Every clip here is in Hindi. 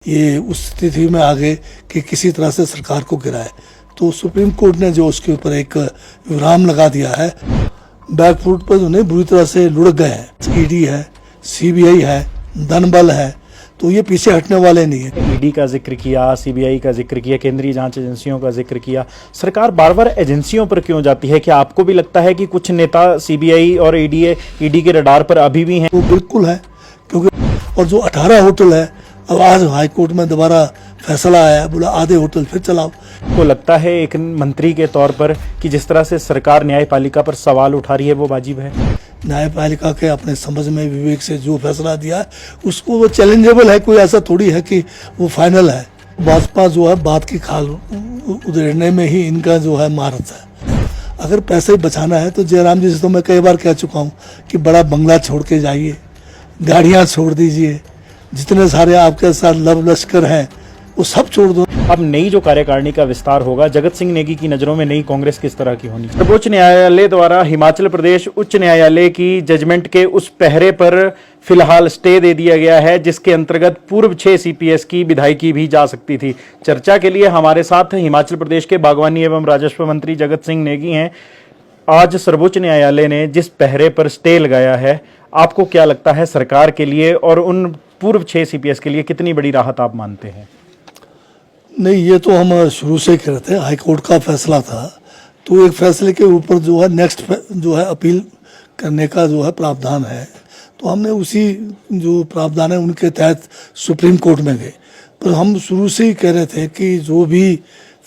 ये उस स्थिति में आ गए कि किसी तरह से सरकार को गिराए, तो सुप्रीम कोर्ट ने जो उसके ऊपर एक विराम लगा दिया है। बैकफुट पर उन्हें बुरी तरह से लुढ़क गए हैं। ईडी है, सीबीआई है, धनबल है, तो ये पीछे हटने वाले नहीं है। ईडी का जिक्र किया, सीबीआई का जिक्र किया, केंद्रीय जांच एजेंसियों का जिक्र किया। सरकार बार बार एजेंसियों पर क्यों जाती है? क्या आपको भी लगता है कि कुछ नेता सीबीआई और ईडी के रडार पर अभी भी हैं? वो बिल्कुल है, क्योंकि और जो 18 होटल है, अब आज हाईकोर्ट में दोबारा फैसला आया, बोला आधे होटल फिर चलाओ। को लगता है एक मंत्री के तौर पर कि जिस तरह से सरकार न्यायपालिका पर सवाल उठा रही है वो वाजिब है? न्यायपालिका के अपने समझ में विवेक से जो फैसला दिया है उसको वो चैलेंजेबल है, कोई ऐसा थोड़ी है कि वो फाइनल है। भाजपा जो है बात की खाल उधेड़ने में ही इनका जो है महारत है। अगर पैसे बचाना है तो जयराम जी से तो मैं कई बार कह चुका हूँ कि बड़ा बंगला छोड़ के जाइए, गाड़ियाँ छोड़ दीजिए, जितने सारे आपके साथ लव लश्कर हैं वो सब छोड़ दो। अब नई जो कार्यकारिणी का विस्तार होगा, जगत सिंह नेगी की नजरों में नई कांग्रेस किस तरह की होनी? सर्वोच्च न्यायालय द्वारा हिमाचल प्रदेश उच्च न्यायालय की जजमेंट के उस पहरे पर फिलहाल स्टे दे दिया गया है जिसके अंतर्गत पूर्व 6 सीपीएस की विधायकी भी जा सकती थी। चर्चा के लिए हमारे साथ हिमाचल प्रदेश के बागवानी एवं राजस्व मंत्री जगत सिंह नेगी हैं। आज सर्वोच्च न्यायालय ने जिस पहरे पर स्टे लगाया है, आपको क्या लगता है सरकार के लिए और उन पूर्व 6 सीपीएस के लिए कितनी बड़ी राहत आप मानते हैं? नहीं, ये तो हम शुरू से कह रहे थे, हाईकोर्ट का फैसला था, तो एक फैसले के ऊपर जो है नेक्स्ट जो है अपील करने का जो है प्रावधान है, तो हमने उसी जो प्रावधान है उनके तहत सुप्रीम कोर्ट में गए। पर हम शुरू से ही कह रहे थे कि जो भी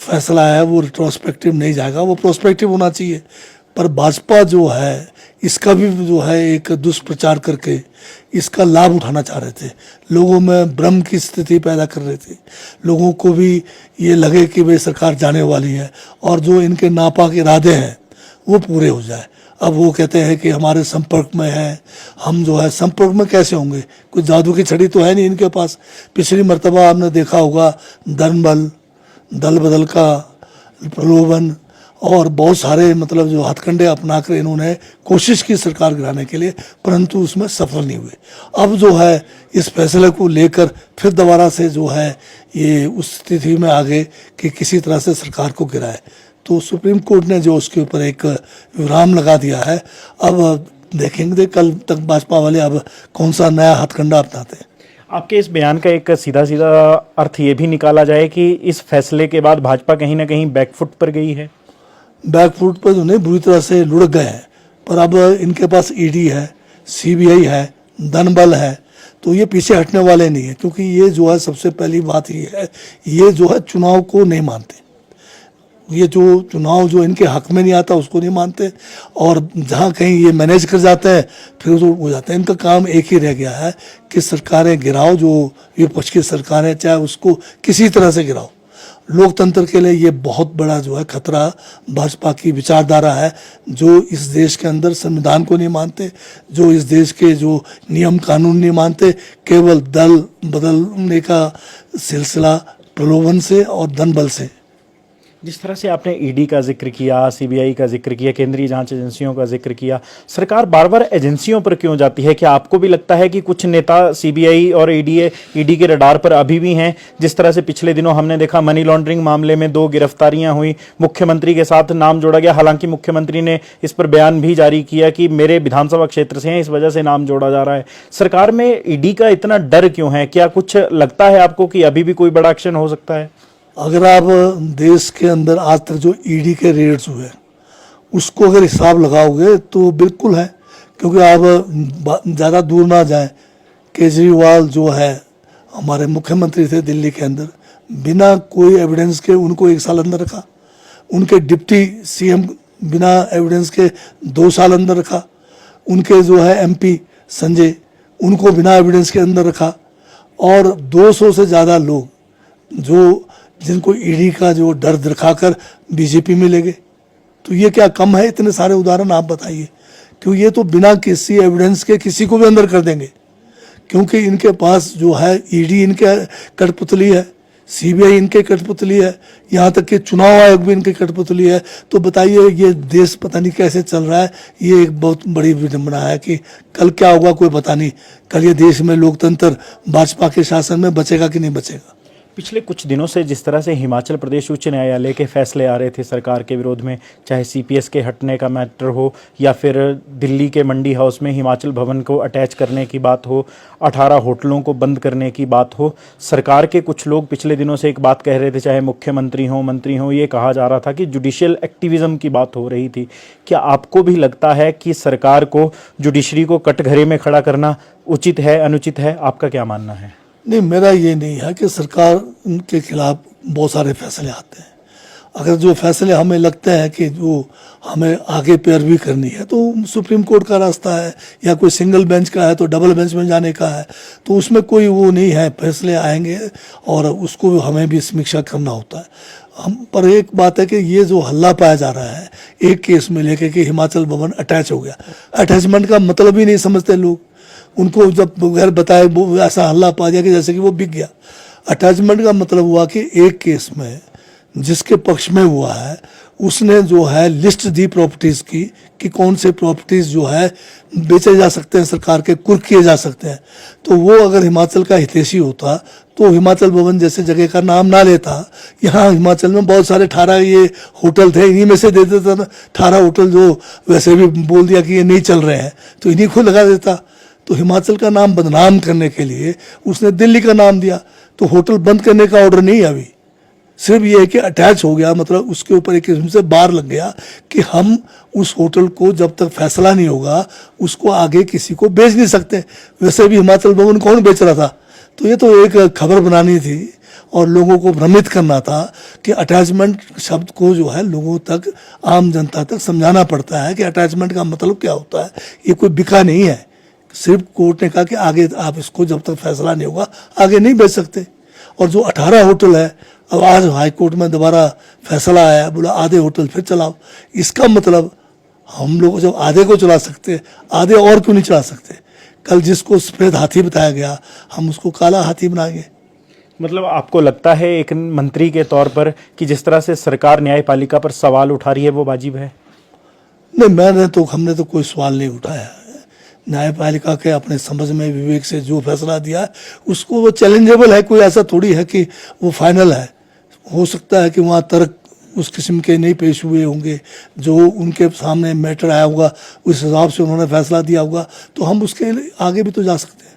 फैसला है वो रिट्रोस्पेक्टिव नहीं जाएगा, वो प्रोस्पेक्टिव होना चाहिए। पर भाजपा जो है इसका भी जो है एक दुष्प्रचार करके इसका लाभ उठाना चाह रहे थे, लोगों में भ्रम की स्थिति पैदा कर रहे थे, लोगों को भी ये लगे कि भाई सरकार जाने वाली है और जो इनके नापाक इरादे हैं वो पूरे हो जाए। अब वो कहते हैं कि हमारे संपर्क में है, हम जो है संपर्क में कैसे होंगे? कोई जादू की छड़ी तो है नहीं इनके पास। पिछली मर्तबा आपने देखा होगा धनबल, दल बदल का प्रलोभन और बहुत सारे मतलब जो हथकंडे अपना कर इन्होंने कोशिश की सरकार गिराने के लिए, परंतु उसमें सफल नहीं हुए। अब जो है इस फैसले को लेकर फिर दोबारा से जो है ये उस स्थिति में आ गए कि किसी तरह से सरकार को गिराए, तो सुप्रीम कोर्ट ने जो उसके ऊपर एक विराम लगा दिया है। अब देखेंगे कल तक भाजपा वाले अब कौन सा नया हथकंडा अपनाते हैं। आपके इस बयान का एक सीधा सीधा अर्थ ये भी निकाला जाए कि इस फैसले के बाद भाजपा कहीं ना कहीं बैकफुट पर गई है? बैकफुट पर उन्हें बुरी तरह से लुढ़क गए हैं, पर अब इनके पास ईडी है, सीबीआई है, धनबल है, तो ये पीछे हटने वाले नहीं है। क्योंकि ये जो है सबसे पहली बात ये है, ये जो है चुनाव को नहीं मानते, ये जो चुनाव जो इनके हक में नहीं आता उसको नहीं मानते, और जहाँ कहीं ये मैनेज कर जाते हैं फिर तो हो जाता है। इनका काम एक ही रह गया है कि सरकारें गिराओ, जो विपक्ष की सरकारें चाहे उसको किसी तरह से गिराओ। लोकतंत्र के लिए ये बहुत बड़ा जो है खतरा भाजपा की विचारधारा है, जो इस देश के अंदर संविधान को नहीं मानते, जो इस देश के जो नियम कानून नहीं मानते, केवल दल बदलने का सिलसिला प्रलोभन से और धनबल से। जिस तरह से आपने ईडी का जिक्र किया, सीबीआई का जिक्र किया, केंद्रीय जांच एजेंसियों का जिक्र किया, सरकार बार बार एजेंसियों पर क्यों जाती है? क्या आपको भी लगता है कि कुछ नेता सीबीआई और ईडी के रडार पर अभी भी हैं? जिस तरह से पिछले दिनों हमने देखा मनी लॉन्ड्रिंग मामले में 2 गिरफ्तारियां हुई, मुख्यमंत्री के साथ नाम जोड़ा गया, हालांकि मुख्यमंत्री ने इस पर बयान भी जारी किया कि मेरे विधानसभा क्षेत्र से हैं, इस वजह से नाम जोड़ा जा रहा है। सरकार में ईडी का इतना डर क्यों है? क्या कुछ लगता है आपको कि अभी भी कोई बड़ा एक्शन हो सकता है? अगर आप देश के अंदर आज तक जो ईडी के रेड्स हुए उसको अगर हिसाब लगाओगे तो बिल्कुल है, क्योंकि आप ज़्यादा दूर ना जाएं, केजरीवाल जो है हमारे मुख्यमंत्री थे दिल्ली के अंदर, बिना कोई एविडेंस के उनको 1 साल अंदर रखा, उनके डिप्टी सीएम बिना एविडेंस के 2 साल अंदर रखा, उनके जो है एमपी संजय उनको बिना एविडेंस के अंदर रखा, और 200 से ज़्यादा लोग जो जिनको ईडी का जो डर दिखाकर बीजेपी में ले गए। तो ये क्या कम है? इतने सारे उदाहरण आप बताइए, क्यों ये तो बिना किसी एविडेंस के किसी को भी अंदर कर देंगे, क्योंकि इनके पास जो है ईडी इनके कठपुतली है, सीबीआई इनके कठपुतली है, यहाँ तक कि चुनाव आयोग भी इनके कठपुतली है। तो बताइए ये देश पता नहीं कैसे चल रहा है। ये एक बहुत बड़ी विडंबना है कि कल क्या होगा कोई पता नहीं। कल ये देश में लोकतंत्र भाजपा के शासन में बचेगा कि नहीं बचेगा। पिछले कुछ दिनों से जिस तरह से हिमाचल प्रदेश उच्च न्यायालय के फैसले आ रहे थे सरकार के विरोध में, चाहे सीपीएस के हटने का मैटर हो या फिर दिल्ली के मंडी हाउस में हिमाचल भवन को अटैच करने की बात हो, 18 होटलों को बंद करने की बात हो, सरकार के कुछ लोग पिछले दिनों से एक बात कह रहे थे, चाहे मुख्यमंत्री हों, मंत्री हों, ये कहा जा रहा था कि जुडिशियल एक्टिविज्म की बात हो रही थी। क्या आपको भी लगता है कि सरकार को जुडिशरी को कटघरे में खड़ा करना उचित है, अनुचित है? आपका क्या मानना है? नहीं, मेरा ये नहीं है कि सरकार के खिलाफ बहुत सारे फैसले आते हैं। अगर जो फैसले हमें लगते हैं कि जो हमें आगे पैरवी करनी है तो सुप्रीम कोर्ट का रास्ता है, या कोई सिंगल बेंच का है तो डबल बेंच में जाने का है। तो उसमें कोई वो नहीं है, फैसले आएंगे और उसको हमें भी समीक्षा करना होता है। हम पर एक बात है कि ये जो हल्ला पाया जा रहा है एक केस में लेके कि हिमाचल भवन अटैच हो गया, अटैचमेंट का मतलब ही नहीं समझते लोग। उनको जब बगैर बताए वो ऐसा हल्ला पा दिया कि जैसे कि वो बिक गया। अटैचमेंट का मतलब हुआ कि एक केस में जिसके पक्ष में हुआ है उसने जो है लिस्ट दी प्रॉपर्टीज़ की कि कौन से प्रॉपर्टीज़ जो है बेचे जा सकते हैं, सरकार के कुर्क किए जा सकते हैं। तो वो अगर हिमाचल का हितैषी होता तो हिमाचल भवन जैसे जगह का नाम ना लेता। यहाँ हिमाचल में बहुत सारे 18 ये होटल थे, इन्हीं में से दे देता था 18 होटल जो वैसे भी बोल दिया कि ये नहीं चल रहे हैं तो इन्हीं को लगा देता। तो हिमाचल का नाम बदनाम करने के लिए उसने दिल्ली का नाम दिया। तो होटल बंद करने का ऑर्डर नहीं है अभी, सिर्फ ये है कि अटैच हो गया, मतलब उसके ऊपर एक किस्म से बार लग गया कि हम उस होटल को जब तक फैसला नहीं होगा उसको आगे किसी को बेच नहीं सकते। वैसे भी हिमाचल भवन कौन बेच रहा था? तो ये तो एक खबर बनानी थी और लोगों को भ्रमित करना था कि अटैचमेंट शब्द को जो है लोगों तक, आम जनता तक समझाना पड़ता है कि अटैचमेंट का मतलब क्या होता है। ये कोई बिका नहीं है, सिर्फ कोर्ट ने कहा कि आगे आप इसको जब तक फैसला नहीं होगा आगे नहीं बेच सकते। और जो 18 होटल है, अब आज हाई कोर्ट में दोबारा फैसला आया, बोला आधे होटल फिर चलाओ। इसका मतलब हम लोग जब आधे को चला सकते आधे और क्यों नहीं चला सकते? कल जिसको सफेद हाथी बताया गया हम उसको काला हाथी बनाएंगे। मतलब आपको लगता है एक मंत्री के तौर पर कि जिस तरह से सरकार न्यायपालिका पर सवाल उठा रही है वो वाजिब है? नहीं, हमने तो कोई सवाल नहीं उठाया है। न्यायपालिका के अपने समझ में विवेक से जो फैसला दिया है उसको वो चैलेंजेबल है। कोई ऐसा थोड़ी है कि वो फाइनल है। हो सकता है कि वहाँ तर्क उस किस्म के नहीं पेश हुए होंगे, जो उनके सामने मैटर आया होगा उस हिसाब से उन्होंने फैसला दिया होगा, तो हम उसके आगे भी तो जा सकते हैं।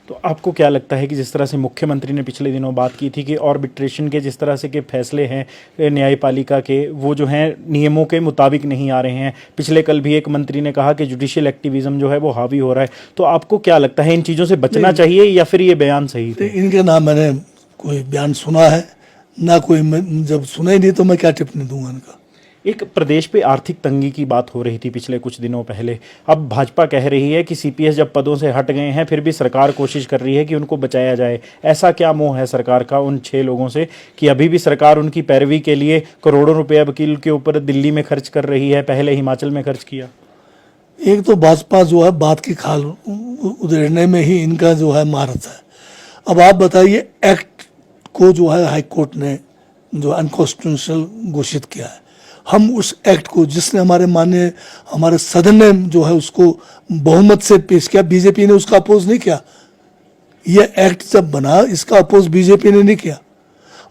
तो आपको क्या लगता है कि जिस तरह से मुख्यमंत्री ने पिछले दिनों बात की थी कि आर्बिट्रेशन के जिस तरह से के फैसले हैं न्यायपालिका के, वो जो हैं नियमों के मुताबिक नहीं आ रहे हैं। पिछले कल भी एक मंत्री ने कहा कि जुडिशियल एक्टिविज्म जो है वो हावी हो रहा है। तो आपको क्या लगता है इन चीज़ों से बचना चाहिए या फिर ये बयान सही थे? इनके नाम मैंने कोई बयान सुना है ना कोई, जब सुना ही नहीं तो मैं क्या टिप्पणी दूंगा इनका। एक प्रदेश पे आर्थिक तंगी की बात हो रही थी पिछले कुछ दिनों पहले। अब भाजपा कह रही है कि सीपीएस जब पदों से हट गए हैं फिर भी सरकार कोशिश कर रही है कि उनको बचाया जाए। ऐसा क्या मोह है सरकार का उन 6 लोगों से कि अभी भी सरकार उनकी पैरवी के लिए करोड़ों रुपए वकील के ऊपर दिल्ली में खर्च कर रही है, पहले हिमाचल में खर्च किया? एक तो भाजपा जो है बात की खाल उधेड़ने में ही इनका जो है महारत है। अब आप बताइए, एक्ट को जो है हाई कोर्ट ने जो अनकॉन्स्टिट्यूशनल घोषित किया है, हम उस एक्ट को जिसने हमारे सदन ने जो है उसको बहुमत से पेश किया, बीजेपी ने उसका अपोज नहीं किया। ये एक्ट जब बना इसका अपोज बीजेपी ने नहीं किया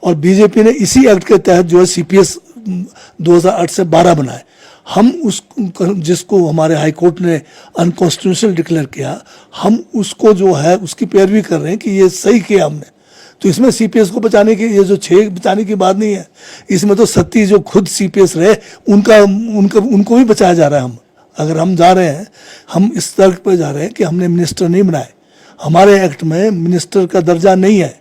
और बीजेपी ने इसी एक्ट के तहत जो है सीपीएस 2008 से 12 बनाए। हम उस जिसको हमारे हाई कोर्ट ने अनकॉन्स्टिट्यूशनल डिक्लेयर किया, हम उसको जो है उसकी पैरवी कर रहे हैं कि ये सही किया हमने। तो इसमें सीपीएस को बचाने की, ये जो 6 बचाने की बात नहीं है, इसमें तो 37 जो खुद सीपीएस रहे उनको भी बचाया जा रहा है। हम अगर हम जा रहे हैं, हम इस तर्क पर जा रहे हैं कि हमने मिनिस्टर नहीं बनाए, हमारे एक्ट में मिनिस्टर का दर्जा नहीं है।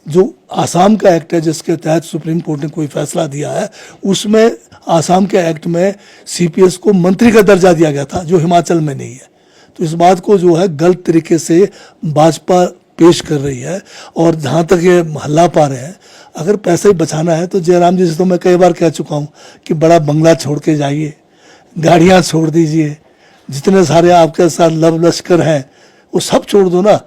जो आसाम का एक्ट है जिसके तहत सुप्रीम कोर्ट ने कोई फैसला दिया है, उसमें आसाम के एक्ट में सीपीएस को मंत्री का दर्जा दिया गया था, जो हिमाचल में नहीं है। तो इस बात को जो है गलत तरीके से भाजपा पेश कर रही है। और जहाँ तक ये हल्ला पा रहे हैं, अगर पैसे बचाना है तो जयराम जी से तो मैं कई बार कह चुका हूँ कि बड़ा बंगला छोड़ के जाइए, गाड़ियाँ छोड़ दीजिए, जितने सारे आपके साथ लव लश्कर हैं वो सब छोड़ दो ना,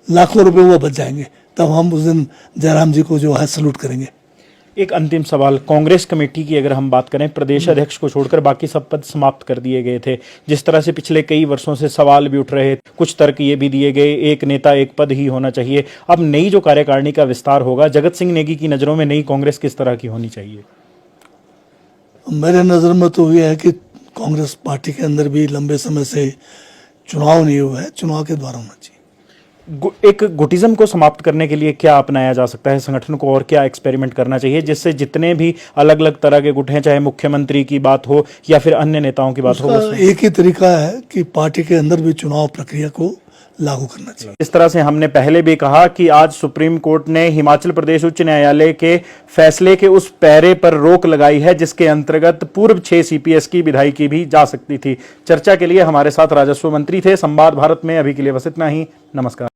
लाखों रुपए वो बच जाएंगे। तब हम उस दिन जयराम जी को जो है सल्यूट करेंगे। एक अंतिम सवाल, कांग्रेस कमेटी की अगर हम बात करें, प्रदेश अध्यक्ष को छोड़कर बाकी सब पद समाप्त कर दिए गए थे। जिस तरह से पिछले कई वर्षों से सवाल भी उठ रहे, कुछ तर्क ये भी दिए गए, एक नेता एक पद ही होना चाहिए। अब नई जो कार्यकारिणी का विस्तार होगा, जगत सिंह नेगी की नज़रों में नई कांग्रेस किस तरह की होनी चाहिए? मेरे नज़र में तो ये है कि कांग्रेस पार्टी के अंदर भी लंबे समय से चुनाव नहीं हुआ है, चुनाव के द्वारा होना चाहिए। एक गुटिज्म को समाप्त करने के लिए क्या अपनाया जा सकता है संगठन को, और क्या एक्सपेरिमेंट करना चाहिए जिससे जितने भी अलग अलग तरह के गुट हैं, चाहे मुख्यमंत्री की बात हो या फिर अन्य नेताओं की बात हो, उसका एक ही तरीका है कि पार्टी के अंदर भी चुनाव प्रक्रिया को लागू करना चाहिए। इस तरह से हमने पहले भी कहा कि आज सुप्रीम कोर्ट ने हिमाचल प्रदेश उच्च न्यायालय के फैसले के उस पैरे पर रोक लगाई है जिसके अंतर्गत पूर्व 6 सीपीएस की विधायकी भी जा सकती थी। चर्चा के लिए हमारे साथ राजस्व मंत्री थे। संवाद भारत में अभी के लिए बस इतना ही। नमस्कार।